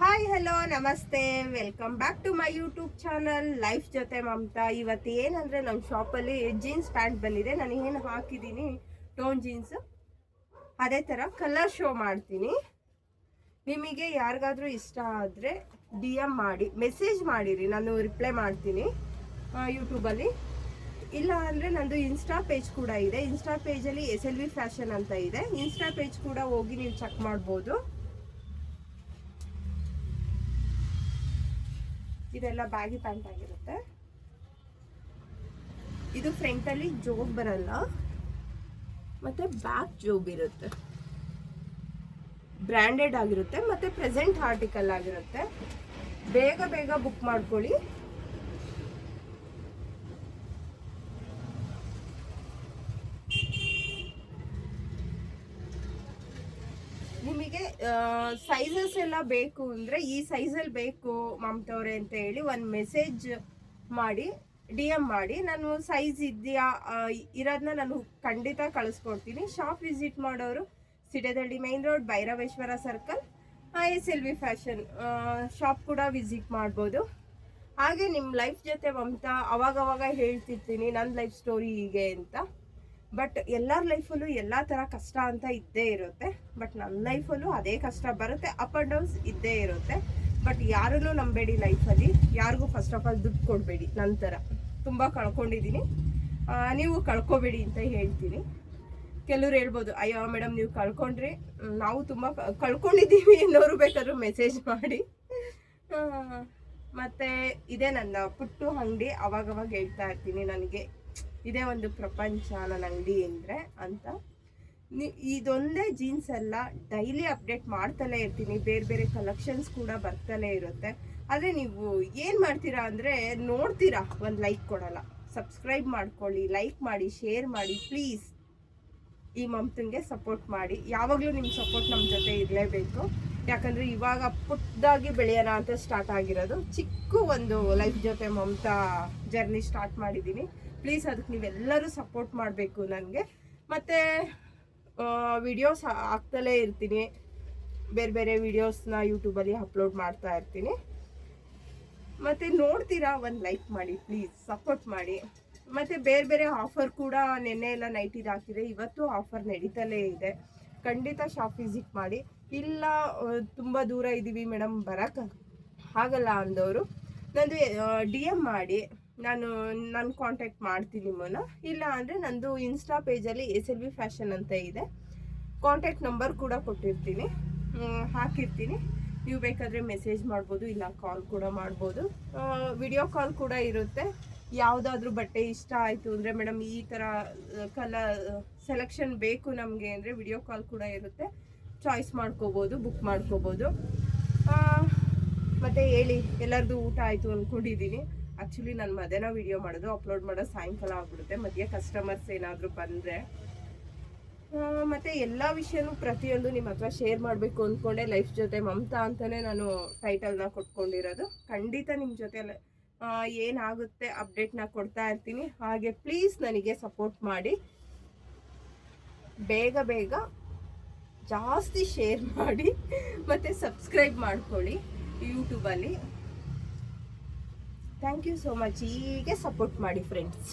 Hi hello ನಮಸ್ತೆ, welcome back to my YouTube channel life ಜೊತೆ ಮಮತಾ. ಇವತ್ತು ಏನಂದರೆ ನಮ್ಮ ಶಾಪಲ್ಲಿ ಜೀನ್ಸ್ ಪ್ಯಾಂಟ್ ಬಂದಿದೆ. ನಾನು ಏನು ಹಾಕಿದ್ದೀನಿ ಟೋನ್ ಜೀನ್ಸ್, ಅದೇ ಥರ ಕಲರ್ ಶೋ ಮಾಡ್ತೀನಿ. ನಿಮಗೆ ಯಾರಿಗಾದ್ರೂ ಇಷ್ಟ ಆದರೆ DM ಮಾಡಿ, ಮೆಸೇಜ್ ಮಾಡಿರಿ, ನಾನು ರಿಪ್ಲೈ ಮಾಡ್ತೀನಿ ಯೂಟ್ಯೂಬಲ್ಲಿ. ಇಲ್ಲ ಅಂದರೆ ನಂದು ಇನ್ಸ್ಟಾ ಪೇಜ್ ಕೂಡ ಇದೆ. ಇನ್ಸ್ಟಾ ಪೇಜಲ್ಲಿ SLV ಫ್ಯಾಷನ್ ಅಂತ ಇದೆ. ಇನ್ಸ್ಟಾ ಪೇಜ್ ಕೂಡ ಹೋಗಿ ನೀವು ಚೆಕ್ ಮಾಡ್ಬೋದು. ಇದೆಲ್ಲ ಬ್ಯಾಗಿ ಪ್ಯಾಂಟ್ ಆಗಿರುತ್ತೆ. ಇದು ಫ್ರಂಟಲ್ಲಿ ಜೋಬ್ ಬರಲ್ಲ, ಮತ್ತೆ ಬ್ಯಾಕ್ ಜೋಬ್ ಇರುತ್ತೆ. ಬ್ರ್ಯಾಂಡೆಡ್ ಆಗಿರುತ್ತೆ, ಮತ್ತೆ ಪ್ರೆಸೆಂಟ್ ಆರ್ಟಿಕಲ್ ಆಗಿರುತ್ತೆ. ಬೇಗ ಬೇಗ ಬುಕ್ ಮಾಡ್ಕೊಳ್ಳಿ. ನಿಮಗೆ ಸೈಜಸ್ ಎಲ್ಲ ಬೇಕು ಅಂದರೆ ಈ ಸೈಜಲ್ಲಿ ಬೇಕು ಮಮತವ್ರೆ ಅಂತ ಹೇಳಿ ಒಂದು ಮೆಸೇಜ್ ಮಾಡಿ, DM ಮಾಡಿ. ನಾನು ಸೈಜ್ ಇದೆಯಾ ಇರೋದನ್ನ ನಾನು ಖಂಡಿತ ಕಳಿಸ್ಕೊಡ್ತೀನಿ. ಶಾಪ್ ವಿಸಿಟ್ ಮಾಡೋರು Sitedalli main road, Bhairaveshwara circle, SLV fashion shop ಕೂಡ ವಿಸಿಟ್ ಮಾಡ್ಬೋದು. ಹಾಗೆ ನಿಮ್ಮ ಲೈಫ್ ಜೊತೆ ಮಮತಾ ಅವಾಗವಾಗ ಹೇಳ್ತಿರ್ತೀನಿ ನನ್ನ ಲೈಫ್ ಸ್ಟೋರಿ ಹೀಗೆ ಅಂತ. ಬಟ್ ಎಲ್ಲರ ಲೈಫಲ್ಲೂ ಎಲ್ಲ ಥರ ಕಷ್ಟ ಅಂತ ಇದ್ದೇ ಇರುತ್ತೆ. ಬಟ್ ನನ್ನ ಲೈಫಲ್ಲೂ ಅದೇ ಕಷ್ಟ ಬರುತ್ತೆ, ಅಪ್ ಆ್ಯಂಡ್ ಡೌನ್ಸ್ ಇದ್ದೇ ಇರುತ್ತೆ. ಬಟ್ ಯಾರನ್ನೂ ನಂಬೇಡಿ ಲೈಫಲ್ಲಿ. ಯಾರಿಗೂ ಫಸ್ಟ್ ಆಫ್ ಆಲ್ ದುಡ್ಡು ಕೊಡಬೇಡಿ. ನಂತರ ತುಂಬ ಕಳ್ಕೊಂಡಿದ್ದೀನಿ, ನೀವು ಕಳ್ಕೊಬೇಡಿ ಅಂತ ಹೇಳ್ತೀನಿ. ಕೆಲವ್ರು ಹೇಳ್ಬೋದು, ಅಯ್ಯೋ ಮೇಡಮ್ ನೀವು ಕಳ್ಕೊಂಡ್ರಿ, ನಾವು ತುಂಬ ಕಳ್ಕೊಂಡಿದ್ದೀವಿ ಅನ್ನೋರು ಬೇಕಾದ್ರೂ ಮೆಸೇಜ್ ಮಾಡಿ. ಮತ್ತು ಇದೇ ನನ್ನ ಪುಟ್ಟು ಅಂಗಡಿ. ಅವಾಗವಾಗ ಹೇಳ್ತಾ ಇರ್ತೀನಿ, ನನಗೆ ಇದೇ ಒಂದು ಪ್ರಪಂಚ ನನ್ನ ಅಂಗಡಿ ಅಂದರೆ ಅಂತ. ಇದೊಂದೇ ಜೀನ್ಸ್ ಎಲ್ಲ ಡೈಲಿ ಅಪ್ಡೇಟ್ ಮಾಡ್ತಲೇ ಇರ್ತೀನಿ. ಬೇರೆ ಬೇರೆ ಕಲೆಕ್ಷನ್ಸ್ ಕೂಡ ಬರ್ತಲೇ ಇರುತ್ತೆ. ಆದರೆ ನೀವು ಏನು ಮಾಡ್ತೀರಾ ಅಂದರೆ ನೋಡ್ತೀರಾ, ಒಂದು ಲೈಕ್ ಕೊಡಲ್ಲ. ಸಬ್ಸ್ಕ್ರೈಬ್ ಮಾಡ್ಕೊಳ್ಳಿ, ಲೈಕ್ ಮಾಡಿ, ಶೇರ್ ಮಾಡಿ ಪ್ಲೀಸ್. ಈ ಮಮತಂಗೆ ಸಪೋರ್ಟ್ ಮಾಡಿ. ಯಾವಾಗಲೂ ನಿಮ್ಮ ಸಪೋರ್ಟ್ ನಮ್ಮ ಜೊತೆ ಇರಲೇಬೇಕು. ಯಾಕಂದರೆ ಇವಾಗ ಪುಟ್ಟದಾಗಿ ಬೆಳೆಯೋಣ ಅಂತ ಸ್ಟಾರ್ಟ್ ಆಗಿರೋದು. ಚಿಕ್ಕ ಒಂದು ಲೈಫ್ ಜೊತೆ ಮಮತಾ ಜರ್ನಿ ಸ್ಟಾರ್ಟ್ ಮಾಡಿದ್ದೀನಿ. ಪ್ಲೀಸ್ ಅದಕ್ಕೆ ನೀವೆಲ್ಲರೂ ಸಪೋರ್ಟ್ ಮಾಡಬೇಕು ನನಗೆ. ಮತ್ತು ವಿಡಿಯೋಸ್ ಹಾಕ್ತಲೇ ಇರ್ತೀನಿ, ಬೇರೆ ಬೇರೆ ವಿಡಿಯೋಸ್ನ ಯೂಟ್ಯೂಬಲ್ಲಿ ಅಪ್ಲೋಡ್ ಮಾಡ್ತಾ ಇರ್ತೀನಿ. ಮತ್ತು ನೋಡ್ತೀರಾ, ಒಂದು ಲೈಕ್ ಮಾಡಿ ಪ್ಲೀಸ್, ಸಪೋರ್ಟ್ ಮಾಡಿ. ಮತ್ತು ಬೇರೆ ಬೇರೆ ಆಫರ್ ಕೂಡ ನೆನ್ನೆ ಎಲ್ಲ ನೈಟಿದು ಹಾಕಿದೆ. ಇವತ್ತು ಆಫರ್ ನಡೀತಲೇ ಇದೆ. ಖಂಡಿತ ಶಾಪ್ ವಿಸಿಟ್ ಮಾಡಿ. ಇಲ್ಲ ತುಂಬ ದೂರ ಇದ್ದೀವಿ ಮೇಡಮ್ ಬರೋಕ್ಕೆ ಆಗಲ್ಲ ಅಂದವರು ನಂದು DM ಮಾಡಿ, ನಾನು ಕಾಂಟ್ಯಾಕ್ಟ್ ಮಾಡ್ತೀನಿ ನಿಮ್ಮನ್ನು. ಇಲ್ಲ ಅಂದರೆ ನಂದು ಇನ್ಸ್ಟಾ ಪೇಜಲ್ಲಿ SLV ಫ್ಯಾಷನ್ ಅಂತ ಇದೆ. ಕಾಂಟ್ಯಾಕ್ಟ್ ನಂಬರ್ ಕೂಡ ಕೊಟ್ಟಿರ್ತೀನಿ, ಹಾಕಿರ್ತೀನಿ. ನೀವು ಬೇಕಾದರೆ ಮೆಸೇಜ್ ಮಾಡ್ಬೋದು, ಇಲ್ಲ ಕಾಲ್ ಕೂಡ ಮಾಡ್ಬೋದು. ವಿಡಿಯೋ ಕಾಲ್ ಕೂಡ ಇರುತ್ತೆ. ಯಾವುದಾದ್ರೂ ಬಟ್ಟೆ ಇಷ್ಟ ಆಯಿತು ಅಂದರೆ, ಮೇಡಮ್ ಈ ಥರ ಸೆಲೆಕ್ಷನ್ ಬೇಕು ನಮಗೆ ಅಂದರೆ ವಿಡಿಯೋ ಕಾಲ್ ಕೂಡ ಇರುತ್ತೆ. ಚಾಯ್ಸ್ ಮಾಡ್ಕೋಬೋದು, ಬುಕ್ ಮಾಡ್ಕೋಬೋದು. ಮತ್ತು ಹೇಳಿ, ಎಲ್ಲರದು ಊಟ ಆಯಿತು ಅಂದ್ಕೊಂಡಿದ್ದೀನಿ. ಆ್ಯಕ್ಚುಲಿ ನಾನು ಮಧ್ಯಾಹ್ನ ವೀಡಿಯೋ ಮಾಡೋದು, ಅಪ್ಲೋಡ್ ಮಾಡೋದು ಸಾಯಂಕಾಲ ಆಗ್ಬಿಡುತ್ತೆ. ಮಧ್ಯೆ ಕಸ್ಟಮರ್ಸ್ ಏನಾದರೂ ಬಂದರೆ. ಮತ್ತು ಎಲ್ಲ ವಿಷಯನೂ ಪ್ರತಿಯೊಂದು ನಿಮ್ಮ ಹತ್ರ ಶೇರ್ ಮಾಡಬೇಕು ಅಂದ್ಕೊಂಡೆ ಲೈಫ್ ಜೊತೆ ಮಮತಾ ಅಂತಲೇ ನಾನು ಟೈಟಲ್ನ ಕೊಟ್ಕೊಂಡಿರೋದು. ಖಂಡಿತ ನಿಮ್ಮ ಜೊತೆ ಏನಾಗುತ್ತೆ ಅಪ್ಡೇಟ್ನ ಕೊಡ್ತಾ ಇರ್ತೀನಿ. ಹಾಗೆ ಪ್ಲೀಸ್ ನನಗೆ ಸಪೋರ್ಟ್ ಮಾಡಿ. ಬೇಗ ಬೇಗ ಜಾಸ್ತಿ ಶೇರ್ ಮಾಡಿ ಮತ್ತು ಸಬ್ಸ್ಕ್ರೈಬ್ ಮಾಡ್ಕೊಳ್ಳಿ ಯೂಟ್ಯೂಬಲ್ಲಿ. Thank you so much. ಹೀಗೆ ಸಪೋರ್ಟ್ ಮಾಡಿ ಫ್ರೆಂಡ್ಸ್.